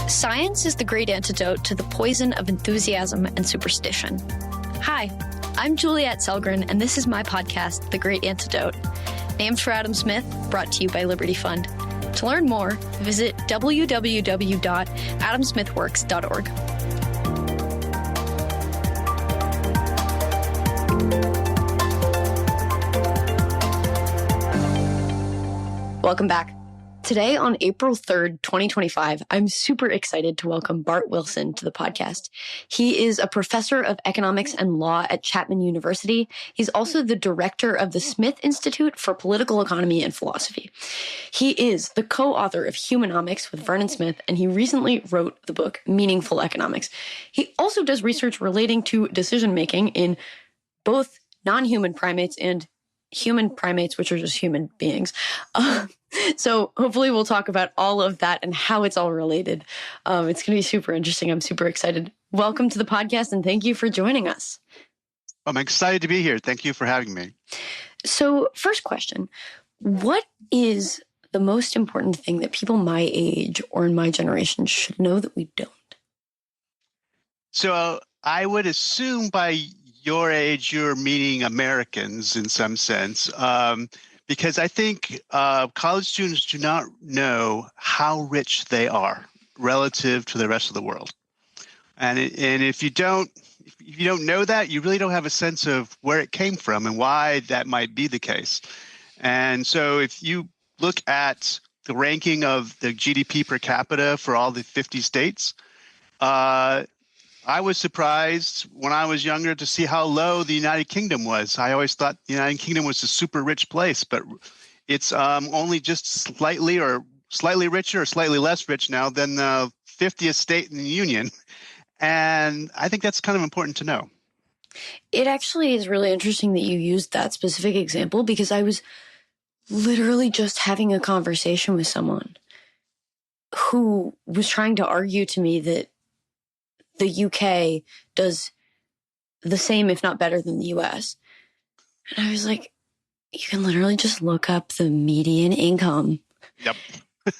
Science is the great antidote to the poison of enthusiasm and superstition. Hi, I'm Juliette Sellgren, and this is my podcast, The Great Antidote, named for Adam Smith, brought to you by Liberty Fund. To learn more, visit www.adamsmithworks.org. Welcome back. Today on April 3rd, 2025, I'm super excited to welcome Bart Wilson to the podcast. He is a professor of economics and law at Chapman University. He's also the director of the Smith Institute for Political Economy and Philosophy. He is the co-author of Humanomics with Vernon Smith, and he recently wrote the book Meaningful Economics. He also does research relating to decision-making in both non-human primates and human primates, which are just human beings. So hopefully we'll talk about all of that and how it's all related. It's going to be super interesting. I'm super excited. Welcome to the podcast, and thank you for joining us. I'm excited to be here. Thank you for having me. So first question, what is the most important thing that people my age or in my generation should know that we don't? So I would assume by your age, you're meaning Americans in some sense, because I think college students do not know how rich they are relative to the rest of the world. And if you don't know that, you really don't have a sense of where it came from and why that might be the case. And so if you look at the ranking of the GDP per capita for all the 50 states, I was surprised when I was younger to see how low the United Kingdom was. I always thought the United Kingdom was a super rich place, but it's only just slightly richer or slightly less rich now than the 50th state in the Union. And I think that's kind of important to know. It actually is really interesting that you used that specific example, because I was literally just having a conversation with someone who was trying to argue to me that the UK does the same, if not better, than the US. And I was like, you can literally just look up the median income. Yep.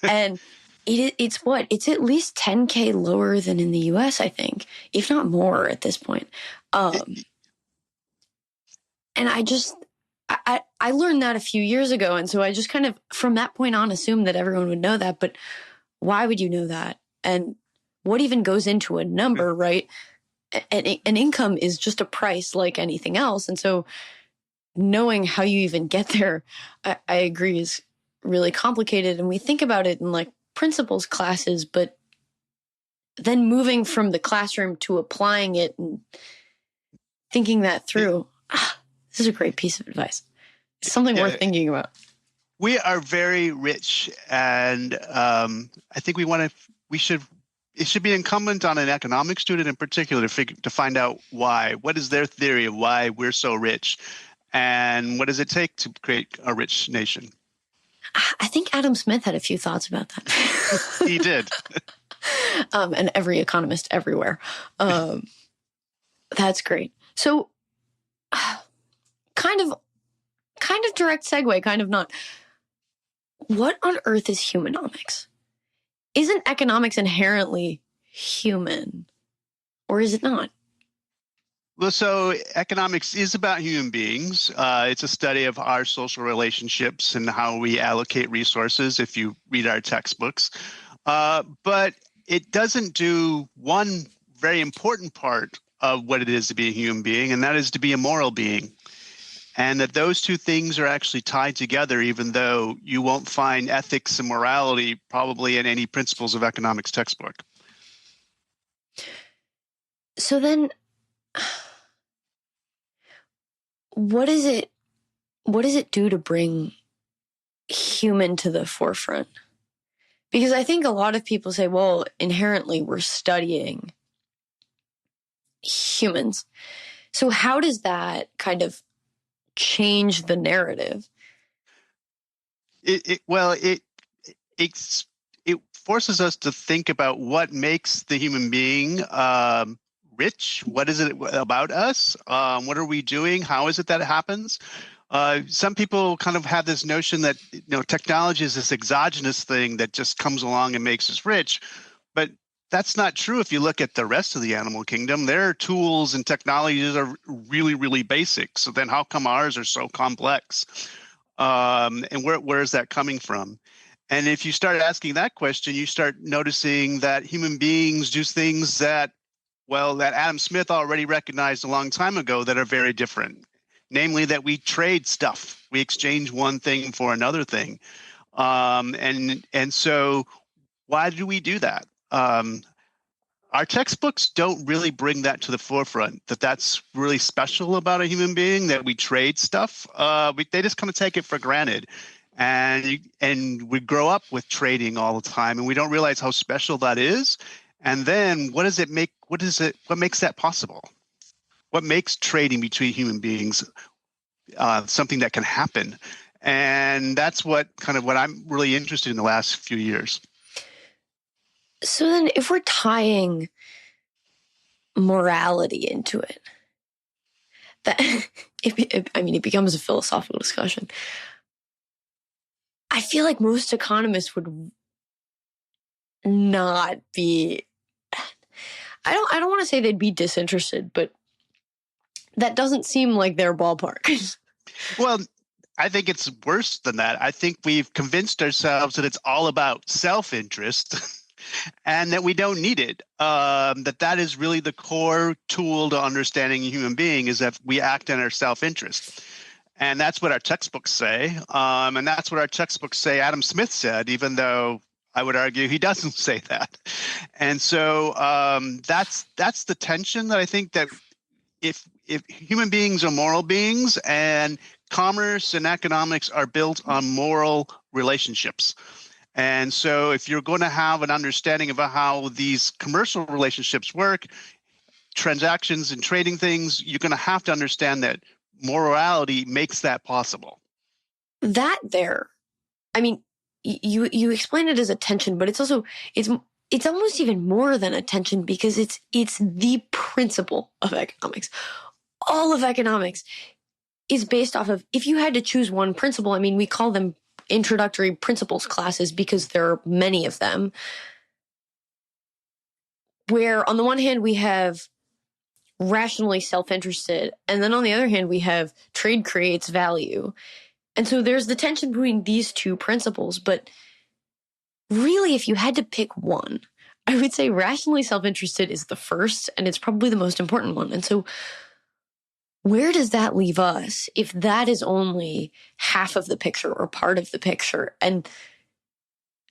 And it's what? It's at least 10K lower than in the US, I think, if not more at this point. And I learned that a few years ago. And so I just kind of, from that point on, assumed that everyone would know that. But why would you know that? And what even goes into a number, right? An income is just a price like anything else. And so knowing how you even get there, I agree, is really complicated. And we think about it in like principles classes, but then moving from the classroom to applying it and thinking that through, this is a great piece of advice. It's something worth thinking about. We are very rich, and I think it should be incumbent on an economics student in particular to find out why. What is their theory of why we're so rich? And what does it take to create a rich nation? I think Adam Smith had a few thoughts about that. He did. And every economist everywhere. That's great. So kind of direct segue, kind of not. What on earth is humanomics? Isn't economics inherently human, or is it not? Well, so economics is about human beings. It's a study of our social relationships and how we allocate resources, if you read our textbooks. But it doesn't do one very important part of what it is to be a human being, and that is to be a moral being. And that those two things are actually tied together, even though you won't find ethics and morality probably in any principles of economics textbook. So then, what does it do to bring human to the forefront? Because I think a lot of people say, well, inherently we're studying humans. So how does that kind of change the narrative? It forces us to think about what makes the human being rich. What is it about us? What are we doing? How is it that it happens? Some people kind of have this notion that technology is this exogenous thing that just comes along and makes us rich. But that's not true if you look at the rest of the animal kingdom. Their tools and technologies are really, really basic. So then how come ours are so complex? And where is that coming from? And if you start asking that question, you start noticing that human beings do things that Adam Smith already recognized a long time ago that are very different. Namely, that we trade stuff. We exchange one thing for another thing. And so why do we do that? Our textbooks don't really bring that to the forefront, that's really special about a human being, that we trade stuff. They just kind of take it for granted. And we grow up with trading all the time, and we don't realize how special that is. And then what makes that possible? What makes trading between human beings something that can happen? And that's what I'm really interested in the last few years. So then if we're tying morality into it, it becomes a philosophical discussion. I feel like most economists would not be, I don't want to say they'd be disinterested, but that doesn't seem like their ballpark. Well, I think it's worse than that. I think we've convinced ourselves that it's all about self-interest and that we don't need it. That is really the core tool to understanding a human being, is that we act in our self-interest. And that's what our textbooks say. And that's what our textbooks say Adam Smith said, even though I would argue he doesn't say that. And so that's the tension that I think, that if human beings are moral beings, and commerce and economics are built on moral relationships. And so if you're going to have an understanding of how these commercial relationships work, transactions and trading things, you're going to have to understand that morality makes that possible. That there, you explain it as a tension, but it's also, it's almost even more than a tension, because it's the principle of economics. All of economics is based off of, if you had to choose one principle, we call them introductory principles classes because there are many of them, where on the one hand we have rationally self-interested, and then on the other hand we have trade creates value. And so there's the tension between these two principles. But really, if you had to pick one, I would say rationally self-interested is the first, and it's probably the most important one. And so where does that leave us if that is only half of the picture or part of the picture? And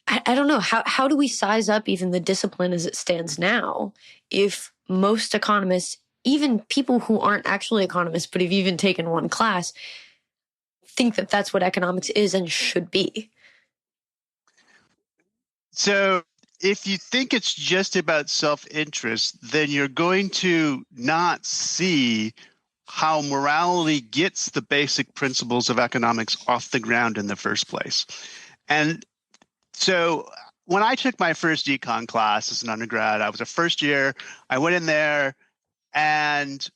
I don't know, how do we size up even the discipline as it stands now if most economists, even people who aren't actually economists but have even taken one class, think that that's what economics is and should be? So if you think it's just about self-interest, then you're going to not see how morality gets the basic principles of economics off the ground in the first place. And so when I took my first econ class as an undergrad, I was a first year. I went in there and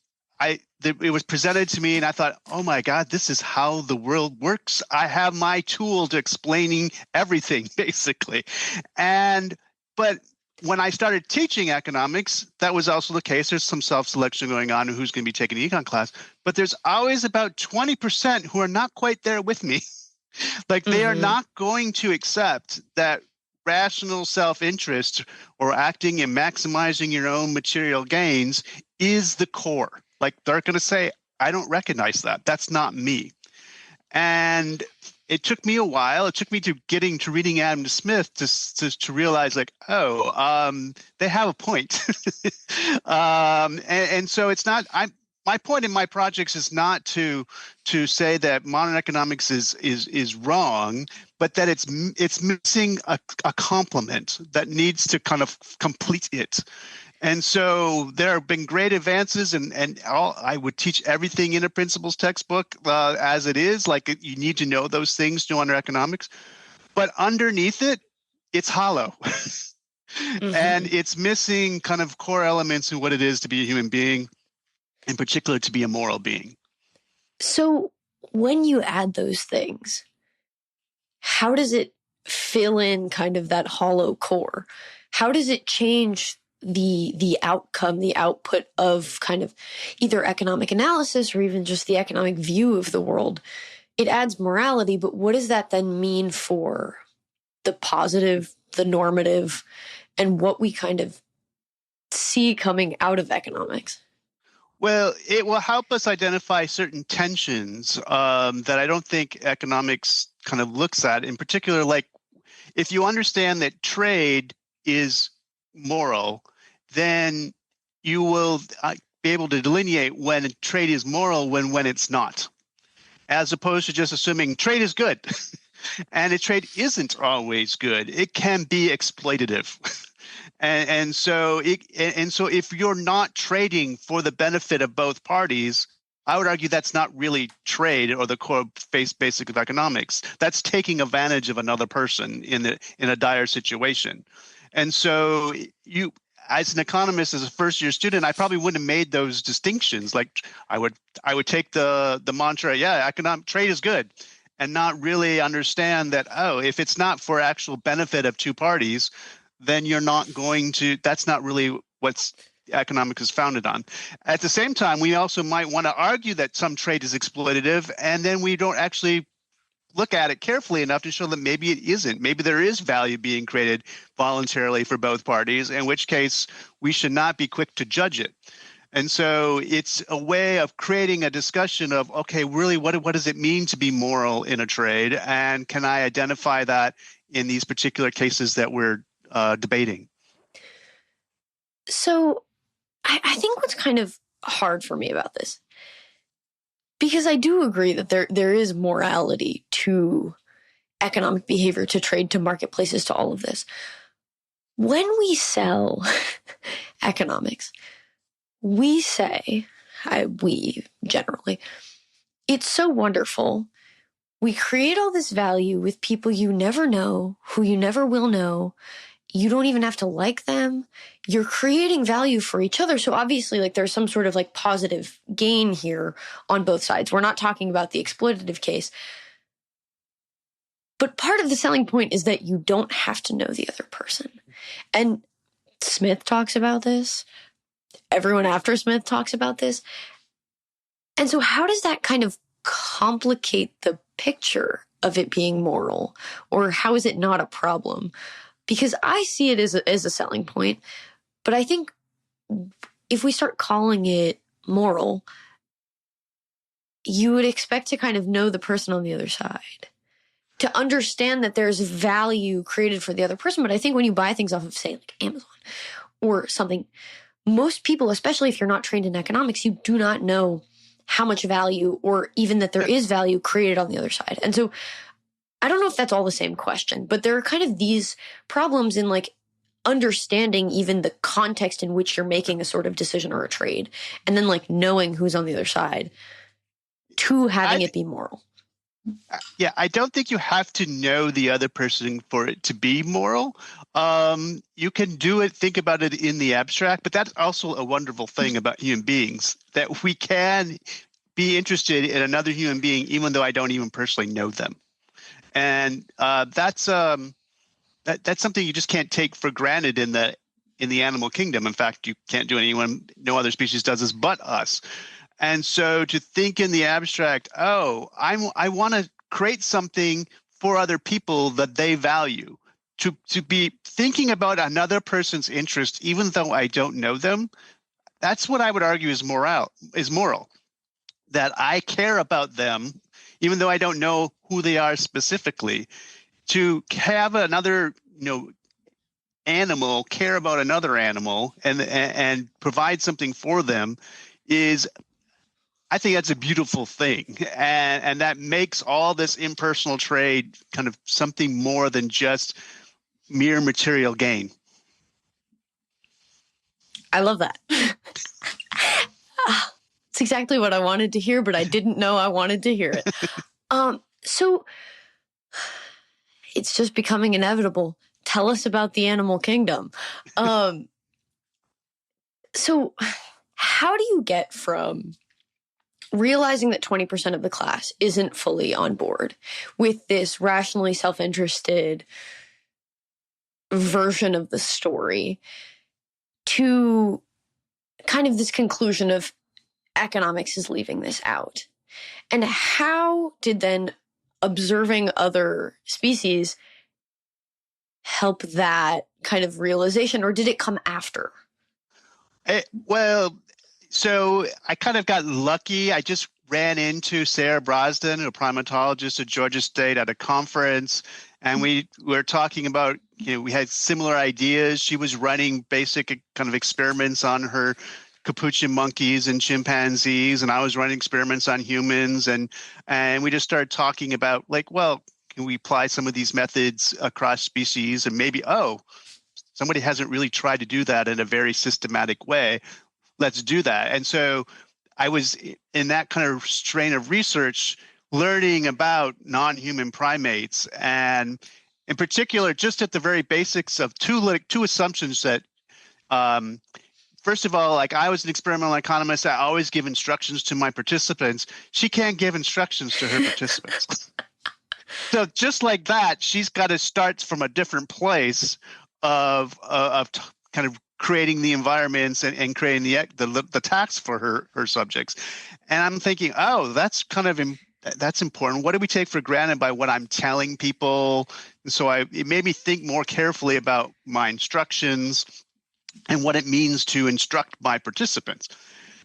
it was presented to me, and I thought, oh my God, this is how the world works. I have my tool to explaining everything, basically. But when I started teaching economics, that was also the case. There's some self-selection going on who's going to be taking an econ class, but there's always about 20% who are not quite there with me. Like they are not going to accept that rational self-interest or acting and maximizing your own material gains is the core. Like they're going to say, I don't recognize that. That's not me. And it took me a while. It took me to reading Adam Smith to realize, like, they have a point. And so it's not. My point in my projects is not to say that modern economics is wrong, but that it's missing a complement that needs to kind of complete it. And so there have been great advances, and I would teach everything in a principles textbook as it is. Like you need to know those things to under economics, but underneath it, it's hollow, and it's missing kind of core elements of what it is to be a human being, in particular to be a moral being. So when you add those things, how does it fill in kind of that hollow core? how does it change the outcome, the output of kind of either economic analysis or even just the economic view of the world? It adds morality, but what does that then mean for the positive, the normative, and what we kind of see coming out of economics? Well, it will help us identify certain tensions that I don't think economics kind of looks at. In particular, like if you understand that trade is moral, then you will be able to delineate when trade is moral when it's not, as opposed to just assuming trade is good. And trade isn't always good. It can be exploitative. And so if you're not trading for the benefit of both parties, I would argue that's not really trade or the core basic of economics. That's taking advantage of another person in a dire situation. And so you, as an economist, as a first-year student, I probably wouldn't have made those distinctions. Like I would take the mantra, yeah, economic trade is good, and not really understand that, oh, if it's not for actual benefit of two parties, then you're not going to, that's not really what's economics is founded on. At the same time, we also might want to argue that some trade is exploitative, and then we don't actually look at it carefully enough to show that maybe it isn't. Maybe there is value being created voluntarily for both parties, in which case we should not be quick to judge it. And so it's a way of creating a discussion of, okay, really, what does it mean to be moral in a trade? And can I identify that in these particular cases that we're debating? So I think what's kind of hard for me about this, because I do agree that there is morality to economic behavior, to trade, to marketplaces, to all of this. When we sell economics, we say, we generally, it's so wonderful. We create all this value with people you never know, who you never will know. You don't even have to like them. You're creating value for each other. So obviously, like, there's some sort of like positive gain here on both sides. We're not talking about the exploitative case. But part of the selling point is that you don't have to know the other person. And Smith talks about this. Everyone after Smith talks about this. And so how does that kind of complicate the picture of it being moral? Or how is it not a problem? Because I see it as a selling point, but I think if we start calling it moral, you would expect to kind of know the person on the other side, to understand that there's value created for the other person. But I think when you buy things off of, say, like Amazon or something, most people, especially if you're not trained in economics, you do not know how much value or even that there is value created on the other side. And so I don't know if that's all the same question, but there are kind of these problems in like understanding even the context in which you're making a sort of decision or a trade, and then like knowing who's on the other side to having it be moral. Yeah, I don't think you have to know the other person for it to be moral. You can do it, think about it in the abstract, but that's also a wonderful thing about human beings, that we can be interested in another human being even though I don't even personally know them. And that's something you just can't take for granted in the animal kingdom. In fact, you can't do anyone, no other species does this but us. And so to think in the abstract, oh, I want to create something for other people that they value. To be thinking about another person's interest, even though I don't know them, that's what I would argue is moral. That I care about them, even though I don't know who they are specifically. To have another, animal care about another animal and provide something for them is, I think that's a beautiful thing. And that makes all this impersonal trade kind of something more than just mere material gain. I love that. It's exactly what I wanted to hear, but I didn't know I wanted to hear it. So it's just becoming inevitable. Tell us about the animal kingdom. So how do you get from realizing that 20% of the class isn't fully on board with this rationally self-interested version of the story to kind of this conclusion of economics is leaving this out? And how did then observing other species help that kind of realization, or did it come after? Well, so I kind of got lucky. I just ran into Sarah Brosden, a primatologist at Georgia State, at a conference, and we were talking about, we had similar ideas. She was running basic kind of experiments on her capuchin monkeys and chimpanzees, and I was running experiments on humans, and we just started talking about, like, well, can we apply some of these methods across species, and maybe, somebody hasn't really tried to do that in a very systematic way. Let's do that. And so I was in that kind of strain of research, learning about non-human primates, and in particular, just at the very basics of two assumptions that, first of all, like, I was an experimental economist. I always give instructions to my participants. She can't give instructions to her participants. So just like that, she's got to start from a different place of kind of creating the environments and creating the tasks for her subjects. And I'm thinking, that's that's important. What do we take for granted by what I'm telling people? And so it made me think more carefully about my instructions and what it means to instruct my participants.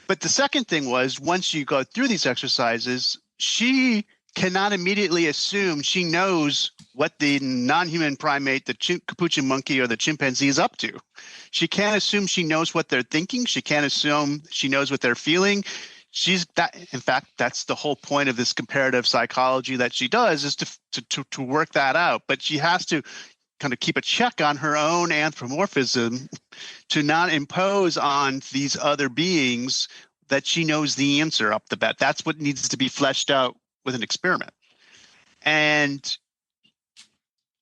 But the second thing was, once you go through these exercises, she cannot immediately assume she knows what the non-human primate, the capuchin monkey or the chimpanzee, is up to. She can't assume she knows what they're thinking. She can't assume she knows what they're feeling. In fact, that's the whole point of this comparative psychology that she does, is to work that out. But she has to kind of keep a check on her own anthropomorphism to not impose on these other beings that she knows the answer up the bat. That's what needs to be fleshed out with an experiment. And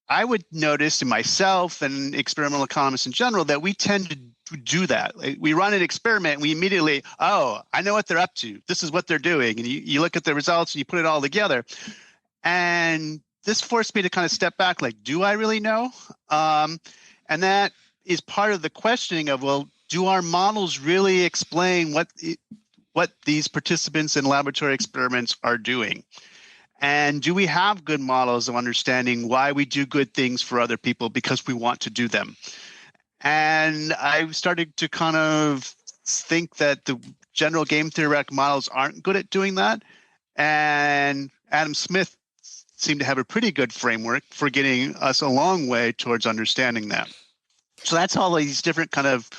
I would notice in myself and experimental economists in general that we tend to do that. We run an experiment and we immediately, I know what they're up to. This is what they're doing. And you look at the results and you put it all together. And this forced me to kind of step back, like, do I really know? And that is part of the questioning of, well, do our models really explain what these participants in laboratory experiments are doing? And do we have good models of understanding why we do good things for other people because we want to do them? And I started to kind of think that the general game theoretic models aren't good at doing that. And Adam Smith seemed to have a pretty good framework for getting us a long way towards understanding that. So that's how these different kind of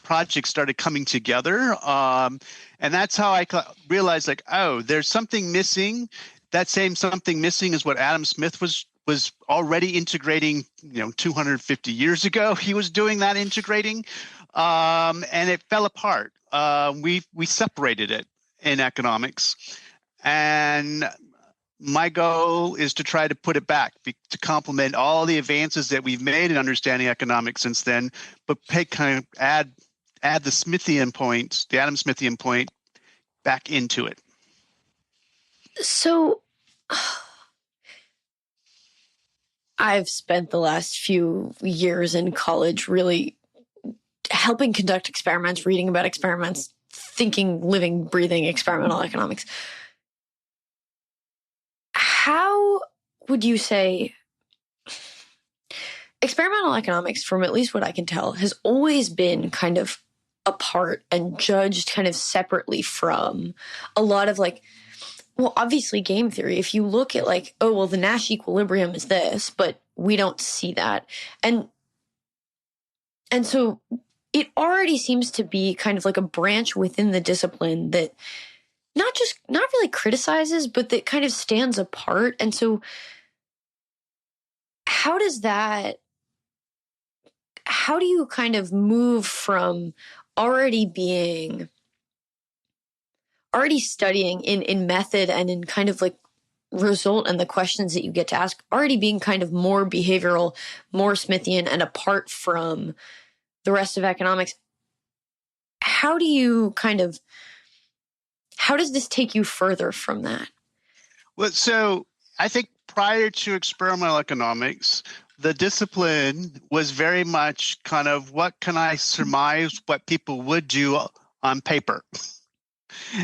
projects started coming together. And that's how I realized, like, there's something missing. That same something missing is what Adam Smith was already integrating, 250 years ago. He was doing that integrating, and it fell apart. We separated it in economics, and my goal is to try to put it back to complement all the advances that we've made in understanding economics since then, but add the Smithian point, the Adam Smithian point, back into it. So I've spent the last few years in college really helping conduct experiments, reading about experiments, thinking, living, breathing experimental economics. How would you say experimental economics, from at least what I can tell, has always been kind of apart and judged kind of separately from a lot of, like, well, obviously game theory. If you look at, like, the Nash equilibrium is this, but we don't see that. And so it already seems to be kind of like a branch within the discipline that not really criticizes, but that kind of stands apart. And so how do you kind of move from already studying in method and in kind of like result and the questions that you get to ask, already being kind of more behavioral, more Smithian, and apart from the rest of economics? How does this take you further from that? Well, so I think prior to experimental economics, the discipline was very much kind of what can I surmise what people would do on paper.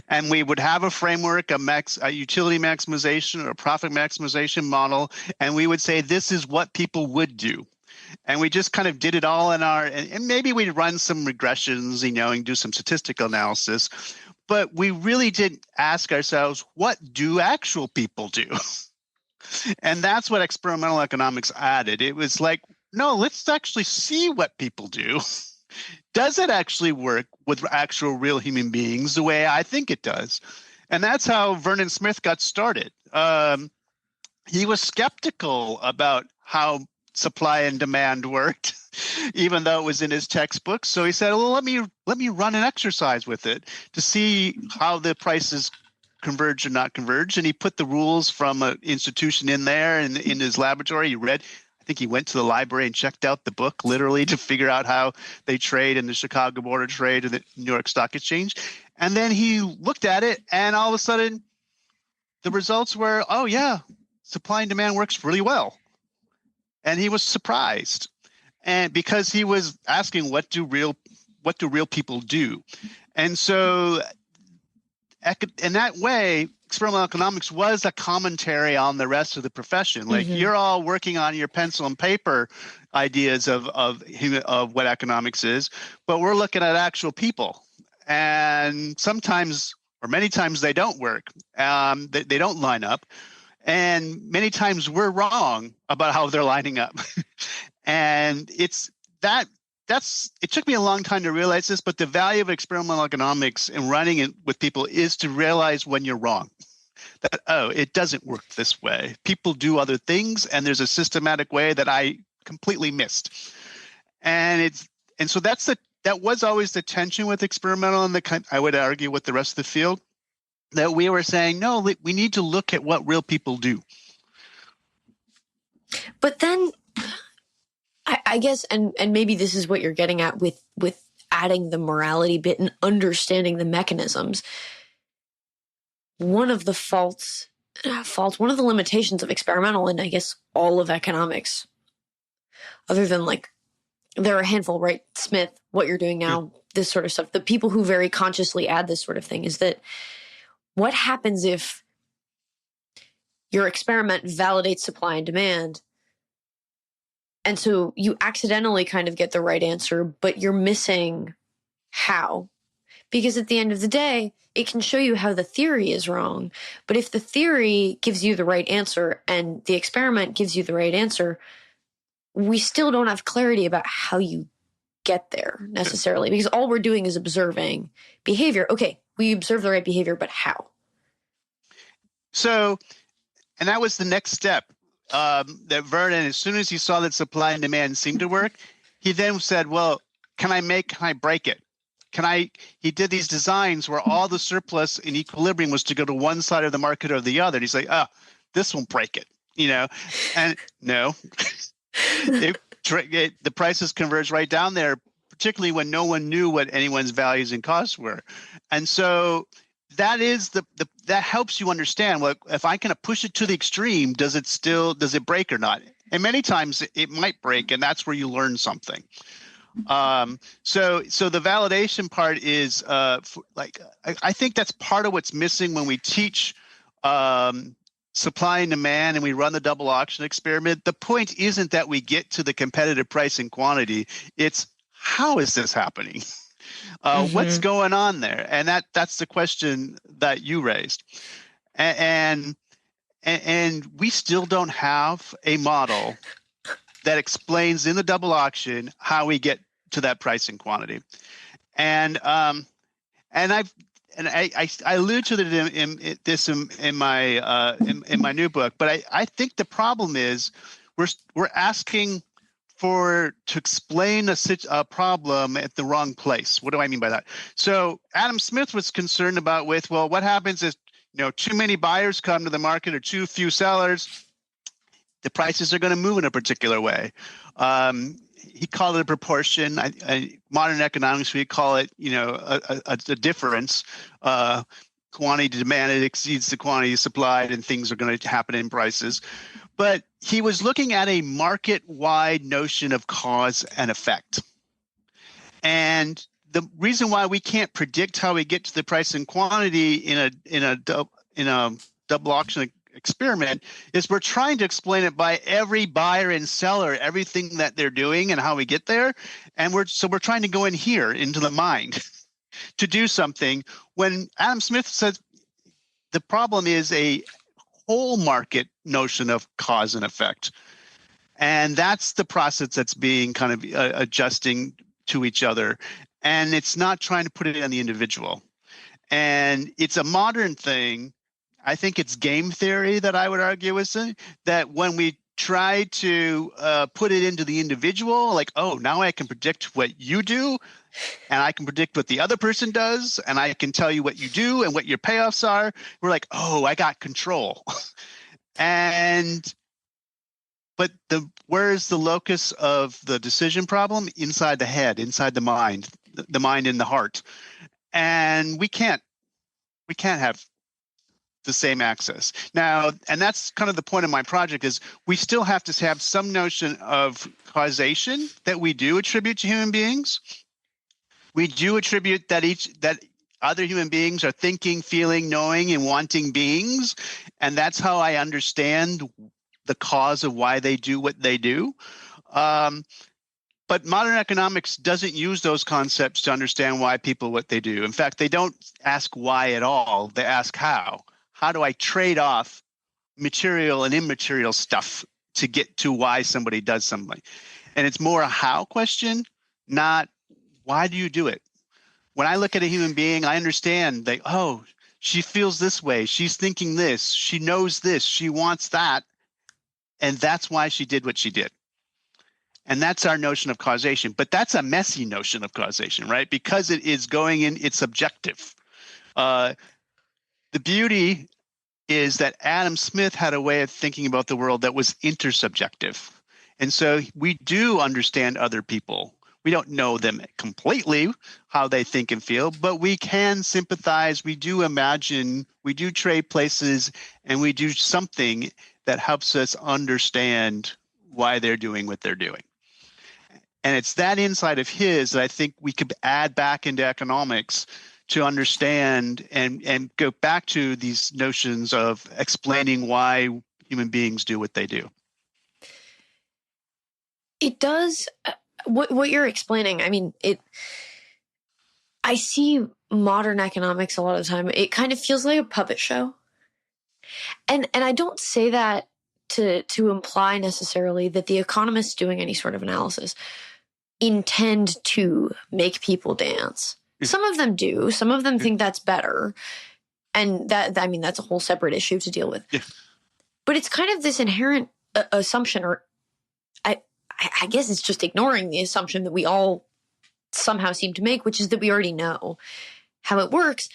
And we would have a framework, a utility maximization or a profit maximization model, and we would say this is what people would do. And we just kind of did it all in and maybe we'd run some regressions, and do some statistical analysis. But we really didn't ask ourselves, what do actual people do? And that's what experimental economics added. It was like, no, let's actually see what people do. Does it actually work with actual real human beings the way I think it does? And that's how Vernon Smith got started. He was skeptical about how supply and demand worked, even though it was in his textbook. So he said, well, let me run an exercise with it to see how the prices converge or not converge. And he put the rules from an institution in there and in his laboratory. He read, I think he went to the library and checked out the book literally to figure out how they trade in the Chicago Board of Trade and the New York Stock Exchange. And then he looked at it and all of a sudden the results were, oh yeah, supply and demand works really well. And he was surprised. And because he was asking, what do real people do? And so in that way, experimental economics was a commentary on the rest of the profession. Like you're all working on your pencil and paper ideas of what economics is, but we're looking at actual people. And sometimes, or many times, they don't work. They don't line up. And many times we're wrong about how they're lining up. And it took me a long time to realize this, but the value of experimental economics and running it with people is to realize when you're wrong. That, it doesn't work this way. People do other things, and there's a systematic way that I completely missed. And so that was always the tension with experimental, and I would argue with the rest of the field, that we were saying, no, we need to look at what real people do. But then I guess, and maybe this is what you're getting at with adding the morality bit and understanding the mechanisms. One of the one of the limitations of experimental, and I guess all of economics, other than there are a handful, right? Smith, what you're doing now, this sort of stuff, the people who very consciously add this sort of thing, is that what happens if your experiment validates supply and demand? And so you accidentally kind of get the right answer, but you're missing how. Because at the end of the day, it can show you how the theory is wrong. But if the theory gives you the right answer and the experiment gives you the right answer, we still don't have clarity about how you get there necessarily. Because all we're doing is observing behavior. Okay, we observe the right behavior, but how? So, and that was the next step. That Vernon, as soon as he saw that supply and demand seemed to work, he then said, well, can I break it? He did these designs where all the surplus in equilibrium was to go to one side of the market or the other. And he's like, this won't break it, and no, the prices converge right down there, particularly when no one knew what anyone's values and costs were. And so that is that helps you understand, well, if I kind of push it to the extreme, does it break or not? And many times it might break, and that's where you learn something. So the validation part is I think that's part of what's missing when we teach supply and demand and we run the double auction experiment. The point isn't that we get to the competitive price and quantity. It's how is this happening? What's going on there? And that's the question that you raised. And we still don't have a model that explains in the double auction how we get to that price and quantity. And I allude to this in my new book, but I think the problem is we're asking to explain a problem at the wrong place. What do I mean by that? So Adam Smith was concerned about what happens if too many buyers come to the market or too few sellers, the prices are going to move in a particular way. He called it a proportion. Modern economics, we call it a difference. quantity demanded exceeds the quantity supplied, and things are going to happen in prices. But he was looking at a market-wide notion of cause and effect. And the reason why we can't predict how we get to the price and quantity in a double auction experiment is we're trying to explain it by every buyer and seller, everything that they're doing and how we get there. And we're trying to go in here into the mind to do something, when Adam Smith says the problem is a whole market notion of cause and effect. And that's the process that's being kind of adjusting to each other. And it's not trying to put it on the individual. And it's a modern thing. I think it's game theory that I would argue is that when we try to put it into the individual, like, oh, now I can predict what you do, and I can predict what the other person does, and I can tell you what you do and what your payoffs are. We're like, oh, I got control. But where's the locus of the decision problem? Inside the head, inside the mind and the heart. And we can't have the same access. Now, and that's kind of the point of my project, is we still have to have some notion of causation that we do attribute to human beings. We do attribute that other human beings are thinking, feeling, knowing, and wanting beings. And that's how I understand the cause of why they do what they do. But modern economics doesn't use those concepts to understand why people what they do. In fact, they don't ask why at all. They ask how. How do I trade off material and immaterial stuff to get to why somebody does something? And it's more a how question, not why do you do it? When I look at a human being, I understand that, oh, she feels this way. She's thinking this. She knows this. She wants that. And that's why she did what she did. And that's our notion of causation. But that's a messy notion of causation, right? Because it is going in, it's subjective. The beauty is that Adam Smith had a way of thinking about the world that was intersubjective. And so we do understand other people. We don't know them completely, how they think and feel, but we can sympathize. We do imagine, we do trade places, and we do something that helps us understand why they're doing what they're doing. And it's that insight of his that I think we could add back into economics to understand and go back to these notions of explaining why human beings do what they do. It does what you're explaining. I mean, I see modern economics a lot of the time. It kind of feels like a puppet show. And I don't say that to imply necessarily that the economists doing any sort of analysis intend to make people dance. Some of them do. Some of them think that's better. And that's a whole separate issue to deal with. Yeah. But it's kind of this inherent assumption, or I guess it's just ignoring the assumption that we all somehow seem to make, which is that we already know how it works.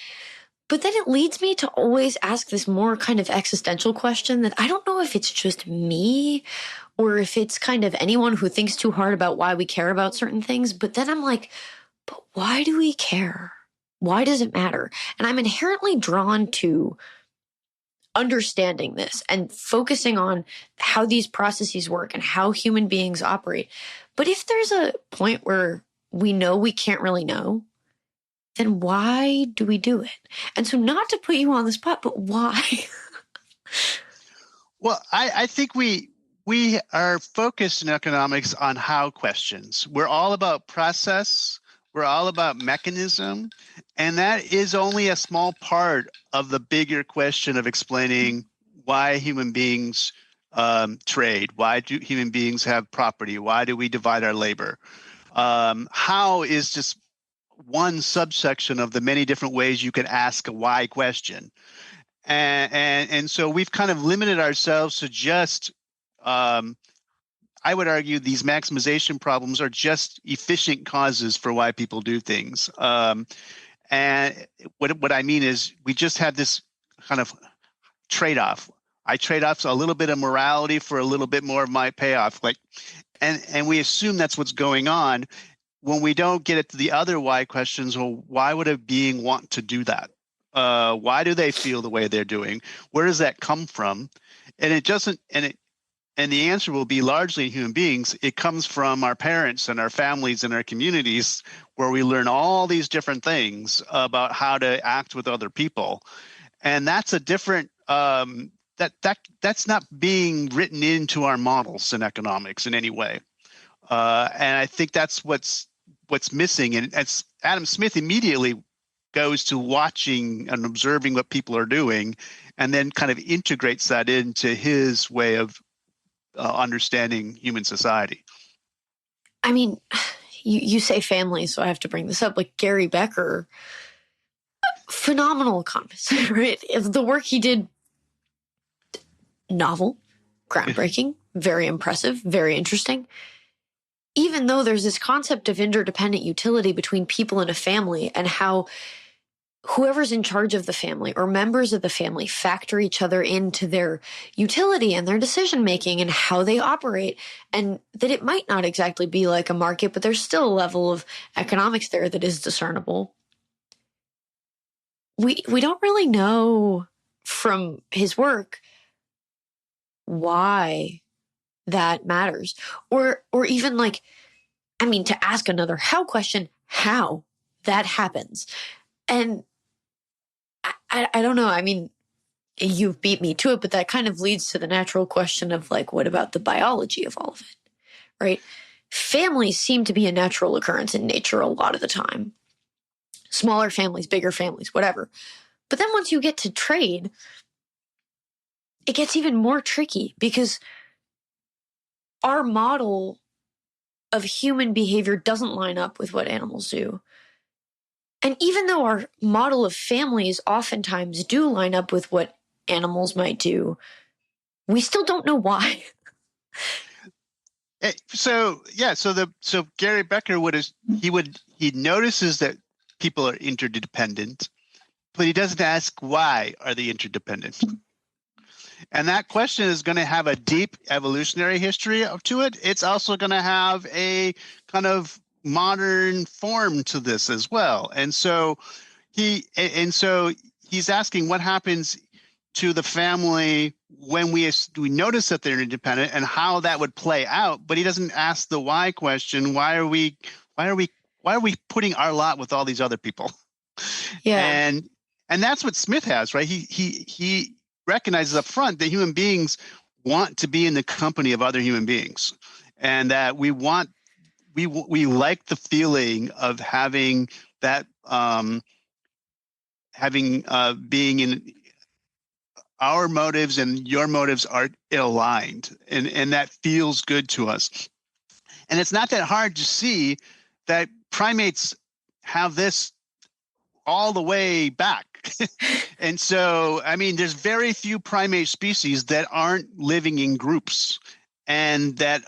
But then it leads me to always ask this more kind of existential question that I don't know if it's just me or if it's kind of anyone who thinks too hard about why we care about certain things. But then I'm like, but why do we care? Why does it matter? And I'm inherently drawn to understanding this and focusing on how these processes work and how human beings operate. But if there's a point where we know we can't really know, then why do we do it? And so, not to put you on the spot, but why? Well, I think we are focused in economics on how questions. We're all about process. We're all about mechanism. And that is only a small part of the bigger question of explaining why human beings trade. Why do human beings have property? Why do we divide our labor? How is just one subsection of the many different ways you can ask a why question. And so we've kind of limited ourselves to just, I would argue these maximization problems are just efficient causes for why people do things. And what I mean is we just have this kind of trade-off. I trade off a little bit of morality for a little bit more of my payoff. And we assume that's what's going on. When we don't get it to the other why questions, well, why would a being want to do that? Why do they feel the way they're doing? Where does that come from? And it doesn't, and the answer will be largely in human beings. It comes from our parents and our families and our communities, where we learn all these different things about how to act with other people. And that's a different, that's not being written into our models in economics in any way. And I think that's what's missing. And as Adam Smith immediately goes to watching and observing what people are doing, and then kind of integrates that into his way of understanding human society. I mean, you say family, so I have to bring this up. Like Gary Becker, phenomenal economist, right? The work he did, novel, groundbreaking, very impressive, very interesting. Even though there's this concept of interdependent utility between people in a family, and how whoever's in charge of the family or members of the family factor each other into their utility and their decision making and how they operate, and that it might not exactly be like a market, but there's still a level of economics there that is discernible. We don't really know from his work why that matters, or even like, I mean, to ask another how question, how that happens. And I don't know. I mean, you've beat me to it, but that kind of leads to the natural question of like, what about the biology of all of it, right? Families seem to be a natural occurrence in nature a lot of the time. Smaller families, bigger families, whatever. But then once you get to trade, it gets even more tricky, because our model of human behavior doesn't line up with what animals do. And even though our model of families oftentimes do line up with what animals might do, we still don't know why. So Gary Becker he notices that people are interdependent, but he doesn't ask why are they interdependent. And that question is going to have a deep evolutionary history to it. It's also going to have a kind of modern form to this as well. And so he's asking what happens to the family when we notice that they're independent, and how that would play out. But he doesn't ask the why question. Why are we putting our lot with all these other people? Yeah. And that's what Smith has, right? He recognizes up front that human beings want to be in the company of other human beings, and that we like the feeling of having that being in our motives and your motives are aligned, and that feels good to us. And it's not that hard to see that primates have this all the way back. And so, I mean, there's very few primate species that aren't living in groups, and that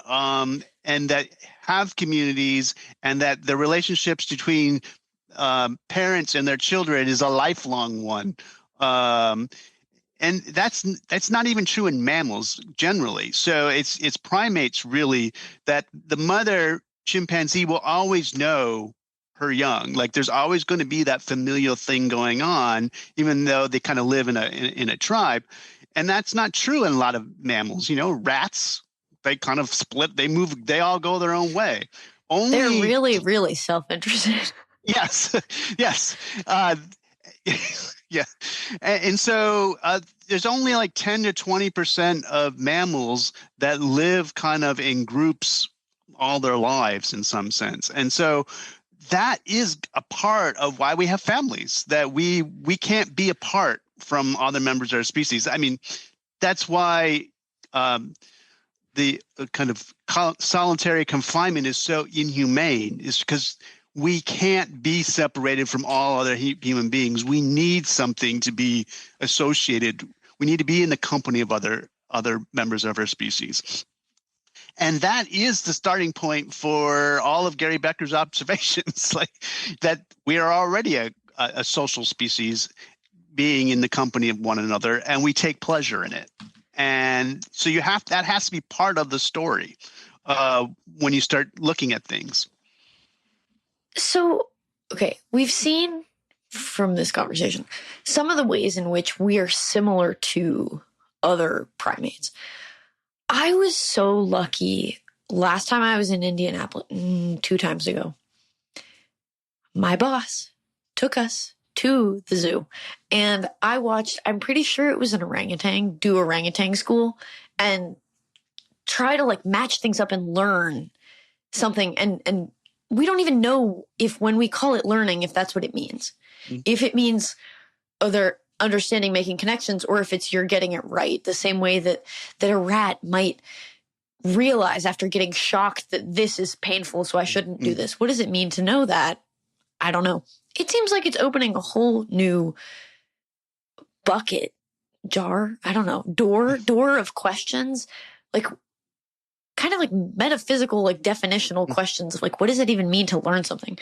have communities, and that the relationships between parents and their children is a lifelong one. And that's not even true in mammals generally. So it's primates really that the mother chimpanzee will always know her young. Like there's always going to be that familial thing going on, even though they kind of live in a tribe. And that's not true in a lot of mammals. You know, rats, they kind of split, they move, they all go their own way. They're really, really self-interested. Yes. Yes. Yeah. And so there's only like 10 to 20% of mammals that live kind of in groups all their lives in some sense. And so that is a part of why we have families, that we can't be apart from other members of our species. I mean, that's why the kind of solitary confinement is so inhumane, is because we can't be separated from all other human beings. We need something to be associated. We need to be in the company of other members of our species. And that is the starting point for all of Gary Becker's observations, like that we are already a social species being in the company of one another, and we take pleasure in it. And so that has to be part of the story when you start looking at things. So, okay, we've seen from this conversation some of the ways in which we are similar to other primates. I was so lucky last time I was in Indianapolis, 2 times ago. My boss took us to the zoo and I watched, I'm pretty sure it was an orangutan, do orangutan school and try to like match things up and learn something. And we don't even know if when we call it learning, if that's what it means. Mm-hmm. If it means other understanding, making connections, or if it's you're getting it right, the same way that a rat might realize after getting shocked that this is painful, so I shouldn't do this. What does it mean to know that? I don't know. It seems like it's opening a whole new bucket, jar, I don't know, door of questions, like kind of like metaphysical, like definitional questions of like, what does it even mean to learn something?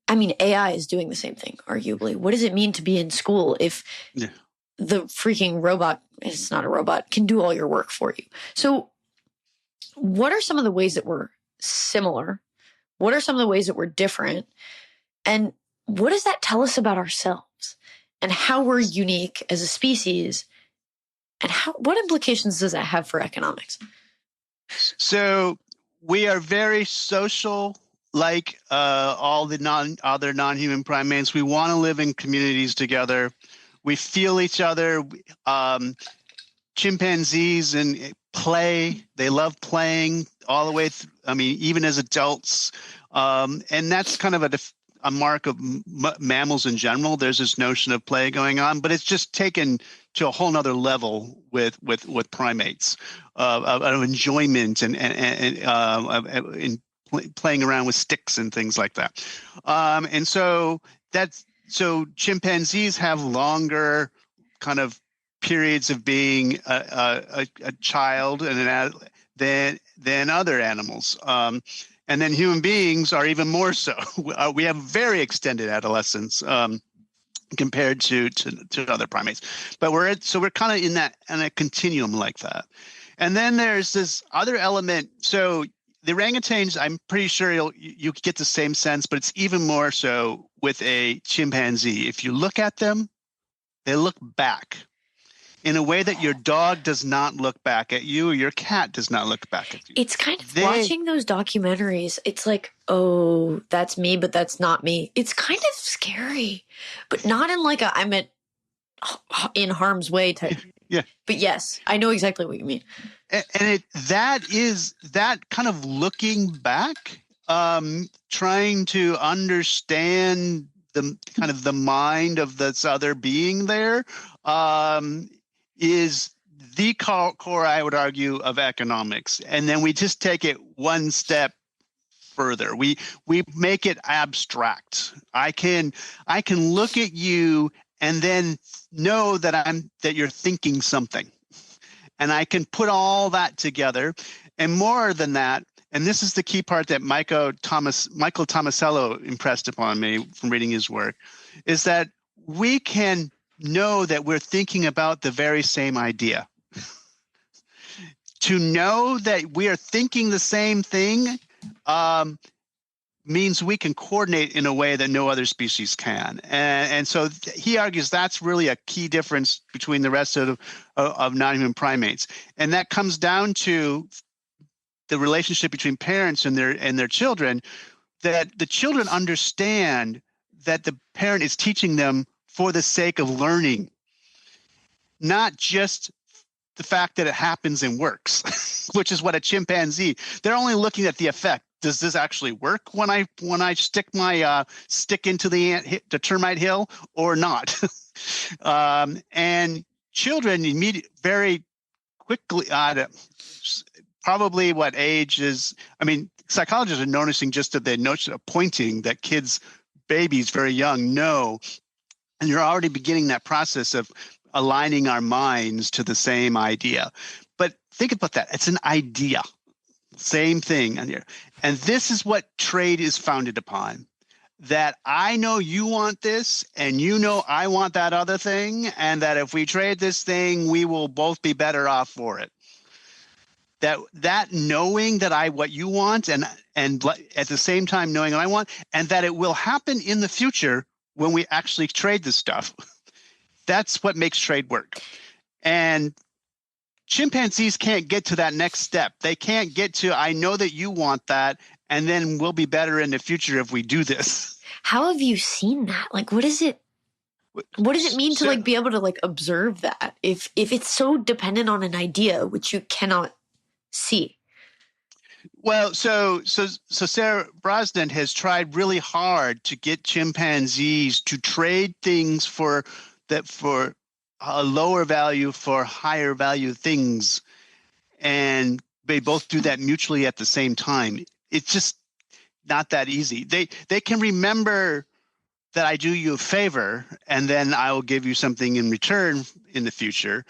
I mean, AI is doing the same thing, arguably. What does it mean to be in school if the freaking robot, it's not a robot, can do all your work for you? So what are some of the ways that we're similar? What are some of the ways that we're different? And what does that tell us about ourselves and how we're unique as a species? And what implications does that have for economics? So we are very social, like all the other non-human primates. We want to live in communities together. We feel each other. Chimpanzees and play. They love playing all the way through. I mean, even as adults. And that's kind of a mark of mammals in general. There's this notion of play going on, but it's just taken to a whole nother level with primates of enjoyment and in playing around with sticks and things like that. And so chimpanzees have longer kind of periods of being a child and than other animals. And then human beings are even more so. We have very extended adolescence compared to other primates. But we're kind of in a continuum like that. And then there's this other element. So the orangutans, I'm pretty sure you get the same sense, but it's even more so with a chimpanzee. If you look at them, they look back in a way that your dog does not look back at you or your cat does not look back at you. It's kind of watching those documentaries. It's like, oh, that's me, but that's not me. It's kind of scary, but not in like I'm in harm's way type. Yeah. But yes, I know exactly what you mean. And that kind of looking back, trying to understand the kind of the mind of this other being there, is the core, I would argue, of economics. And then we just take it one step further. We make it abstract. I can look at you and then know that you're thinking something. And I can put all that together. And more than that, and this is the key part that Michael Tomasello impressed upon me from reading his work, is that we can know that we're thinking about the very same idea. To know that we are thinking the same thing means we can coordinate in a way that no other species can. And so he argues that's really a key difference between the rest of non-human primates. And that comes down to the relationship between parents and their children, that the children understand that the parent is teaching them for the sake of learning, not just the fact that it happens and works, which is what a chimpanzee, they're only looking at the effect. Does this actually work when I stick my stick into the termite hill or not? And children very quickly, probably what age is, I mean, psychologists are noticing just that the notion of pointing that babies very young know. And you're already beginning that process of aligning our minds to the same idea. But think about that. It's an idea. Same thing. And this is what trade is founded upon. That I know you want this and you know I want that other thing. And that if we trade this thing, we will both be better off for it. That knowing that what you want and at the same time knowing what I want, and that it will happen in the future when we actually trade this stuff. That's what makes trade work. And chimpanzees can't get to that next step. They can't get to, I know that you want that, and then we'll be better in the future if we do this. How have you seen that? Like, what does it mean to like be able to like observe that if it's so dependent on an idea which you cannot see? Well, so Sarah Brosnan has tried really hard to get chimpanzees to trade things for a lower value for higher value things, and they both do that mutually at the same time. It's just not that easy. They can remember that I do you a favor, and then I will give you something in return in the future.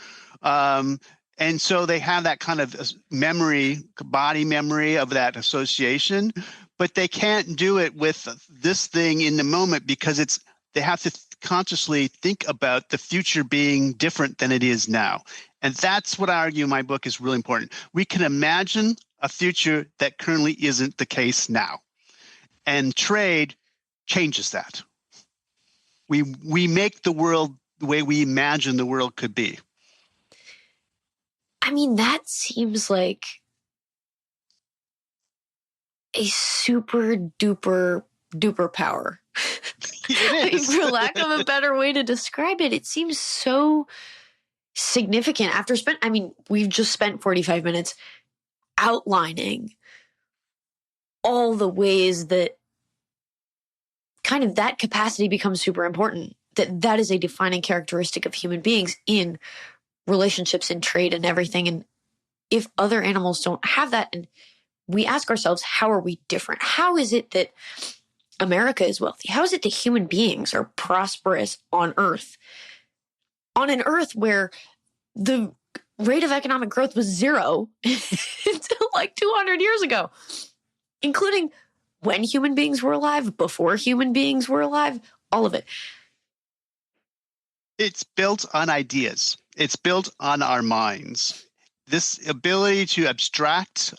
And so they have that kind of memory, body memory of that association, but they can't do it with this thing in the moment because they have to consciously think about the future being different than it is now. And that's what I argue in my book is really important. We can imagine a future that currently isn't the case now. And trade changes that. We make the world the way we imagine the world could be. I mean, that seems like a super duper power. It is. For lack of a better way to describe it, it seems so significant. We've just spent 45 minutes outlining all the ways that kind of that capacity becomes super important, that is a defining characteristic of human beings in relationships and trade and everything. And if other animals don't have that, and we ask ourselves, how are we different? How is it that America is wealthy? How is it that human beings are prosperous on Earth? On an Earth where the rate of economic growth was zero until like 200 years ago, including when human beings were alive, before human beings were alive, all of it. It's built on ideas. It's built on our minds. This ability to abstract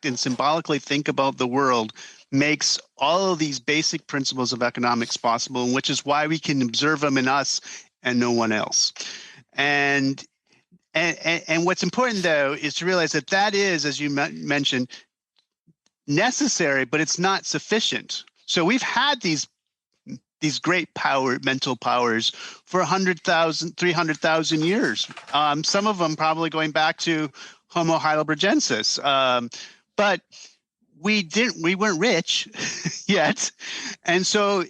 and symbolically think about the world makes all of these basic principles of economics possible, which is why we can observe them in us and no one else. And what's important, though, is to realize that is, as you mentioned, necessary, but it's not sufficient. So we've had these great mental powers for 100,000, 300,000 years. Some of them probably going back to Homo heidelbergensis. But we weren't rich yet. And so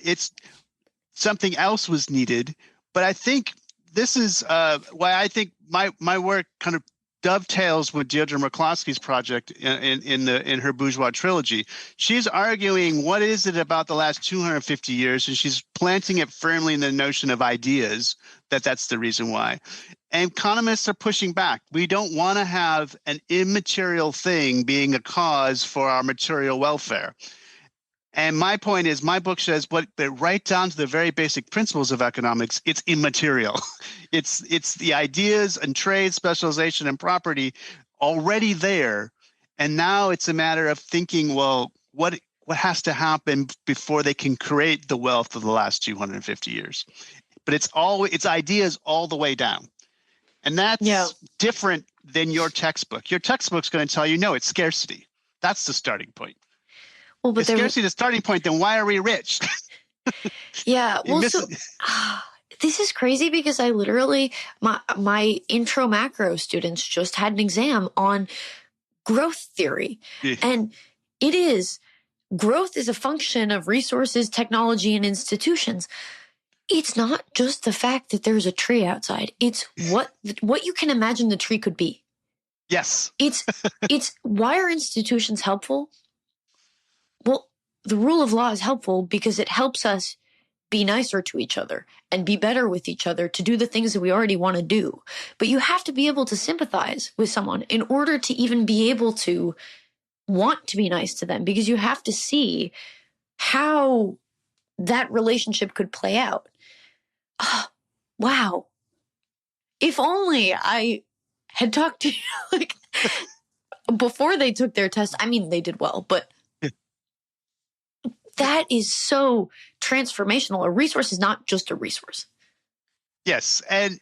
something else was needed. But I think this is why I think my work kind of dovetails with Deirdre McCloskey's project in her bourgeois trilogy. She's arguing what is it about the last 250 years, and she's planting it firmly in the notion of ideas, that's the reason why. And economists are pushing back. We don't want to have an immaterial thing being a cause for our material welfare. And my point is, my book says, but right down to the very basic principles of economics, it's immaterial. It's the ideas and trade, specialization, and property already there. And now it's a matter of thinking, well, what has to happen before they can create the wealth of the last 250 years? But it's ideas all the way down. And that's different than your textbook. Your textbook's going to tell you, no, it's scarcity. That's the starting point. Well, but scarcity the starting point, then why are we rich? Yeah. Well, this is crazy because I literally, my intro macro students just had an exam on growth theory. Yeah. And growth is a function of resources, technology, and institutions. It's not just the fact that there's a tree outside. It's what you can imagine the tree could be. Yes. It's why are institutions helpful? Well, the rule of law is helpful because it helps us be nicer to each other and be better with each other to do the things that we already want to do. But you have to be able to sympathize with someone in order to even be able to want to be nice to them, because you have to see how that relationship could play out. Oh, wow. If only I had talked to you like before they took their test. I mean, they did well, but that is so transformational. A resource is not just a resource. Yes. And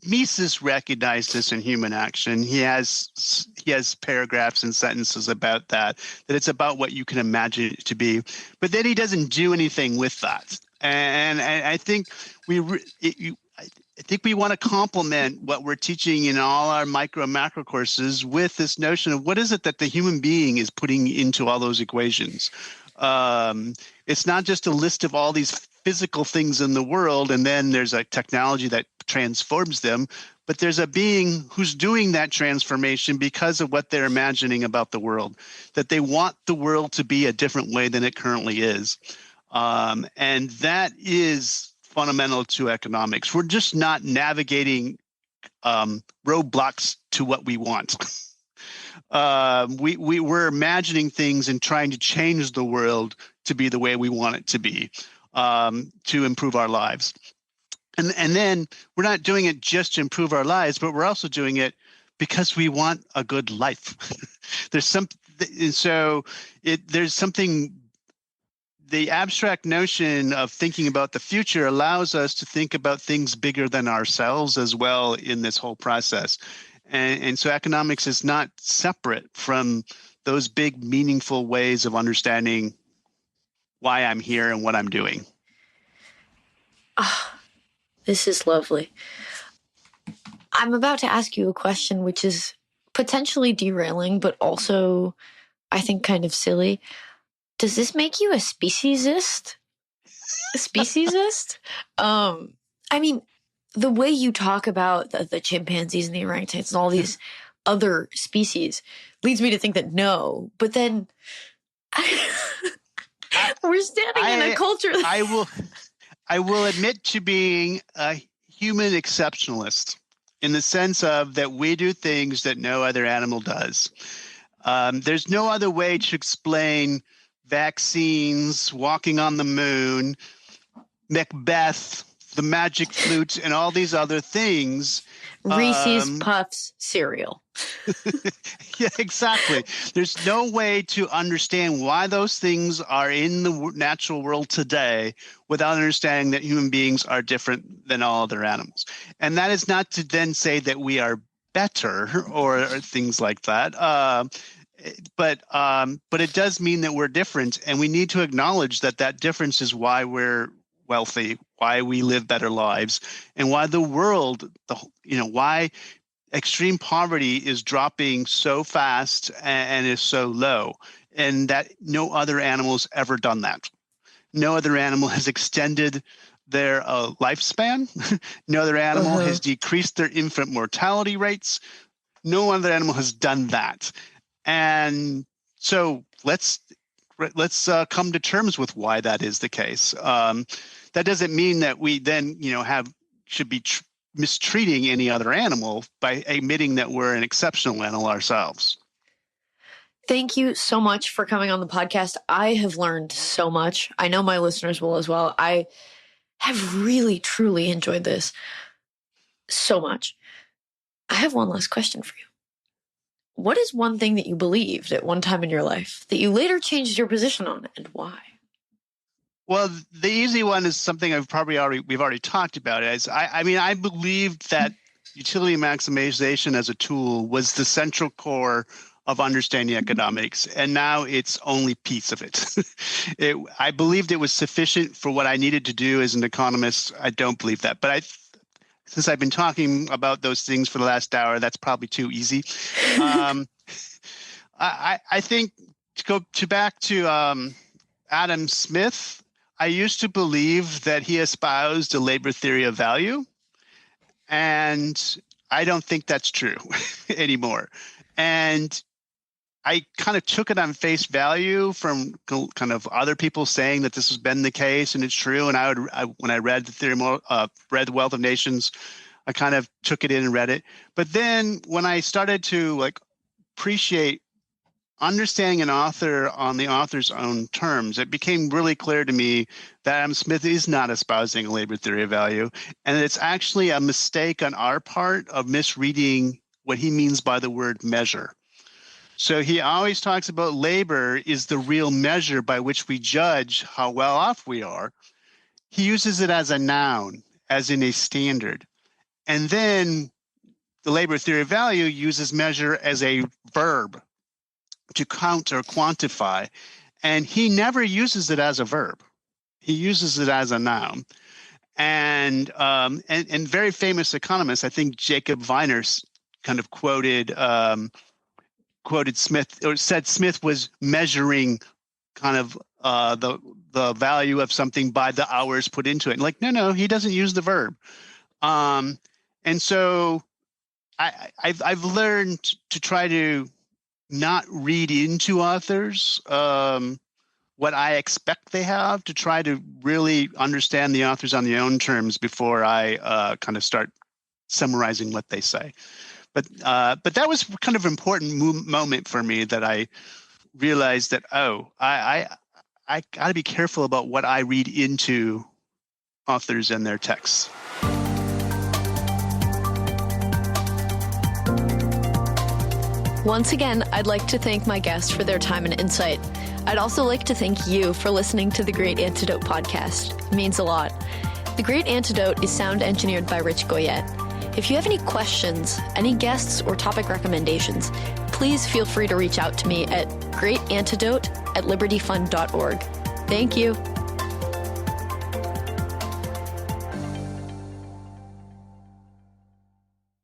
Mises recognized this in Human Action. He has paragraphs and sentences about that it's about what you can imagine it to be. But then he doesn't do anything with that. And I think I think we want to complement what we're teaching in all our micro and macro courses with this notion of what is it that the human being is putting into all those equations. It's not just a list of all these physical things in the world, and then there's a technology that transforms them, but there's a being who's doing that transformation because of what they're imagining about the world, that they want the world to be a different way than it currently is. And that is fundamental to economics. We're just not navigating roadblocks to what we want. We're imagining things and trying to change the world to be the way we want it to be, to improve our lives. And then we're not doing it just to improve our lives, but we're also doing it because we want a good life. There's something. The abstract notion of thinking about the future allows us to think about things bigger than ourselves as well in this whole process. And so economics is not separate from those big, meaningful ways of understanding why I'm here and what I'm doing. This is lovely. I'm about to ask you a question which is potentially derailing, but also, I think, kind of silly. Does this make you a speciesist? A speciesist? I mean, the way you talk about the chimpanzees and the orangutans and all these other species leads me to think that no, but then we're standing in a culture. I will admit to being a human exceptionalist in the sense of that we do things that no other animal does. There's no other way to explain vaccines, walking on the moon, Macbeth, the magic flute, and all these other things. Reese's Puffs cereal. Yeah, exactly. There's no way to understand why those things are in the natural world today without understanding that human beings are different than all other animals. And that is not to then say that we are better or things like that. But it does mean that we're different, and we need to acknowledge that difference is why we're wealthy, why we live better lives, and why the world, why extreme poverty is dropping so fast and is so low, and that no other animal has ever done that. No other animal has extended their lifespan. No other animal has decreased their infant mortality rates. No other animal has done that. And so let's come to terms with why that is the case. That doesn't mean that we then should be mistreating any other animal by admitting that we're an exceptional animal ourselves. Thank you so much for coming on the podcast. I have learned so much. I know my listeners will as well. I have really, truly enjoyed this so much. I have one last question for you. What is one thing that you believed at one time in your life that you later changed your position on, and why? Well, the easy one is something we've already talked about. I believed that utility maximization as a tool was the central core of understanding economics, and now it's only piece of it. I believed it was sufficient for what I needed to do as an economist. I don't believe that, but since I've been talking about those things for the last hour, that's probably too easy. I think to go back to Adam Smith, I used to believe that he espoused a labor theory of value, and I don't think that's true anymore. And I kind of took it on face value from kind of other people saying that this has been the case and it's true. And when I read the theory, read The Wealth of Nations, I kind of took it in and read it. But then when I started to appreciate understanding an author on the author's own terms, it became really clear to me that Adam Smith is not espousing a labor theory of value, and it's actually a mistake on our part of misreading what he means by the word measure. So he always talks about labor is the real measure by which we judge how well off we are. He uses it as a noun, as in a standard. And then the labor theory of value uses measure as a verb to count or quantify. And he never uses it as a verb. He uses it as a noun. And very famous economists, I think Jacob Viner kind of quoted Smith, or said Smith was measuring kind of the value of something by the hours put into it. Like, no, he doesn't use the verb. And so I've learned to try to not read into authors what I expect they have, to try to really understand the authors on their own terms before I kind of start summarizing what they say. But that was kind of an important moment for me, that I realized that, I got to be careful about what I read into authors and their texts. Once again, I'd like to thank my guests for their time and insight. I'd also like to thank you for listening to the Great Antidote podcast. It means a lot. The Great Antidote is sound engineered by Rich Goyette. If you have any questions, any guests, or topic recommendations, please feel free to reach out to me at greatantidote@libertyfund.org. Thank you.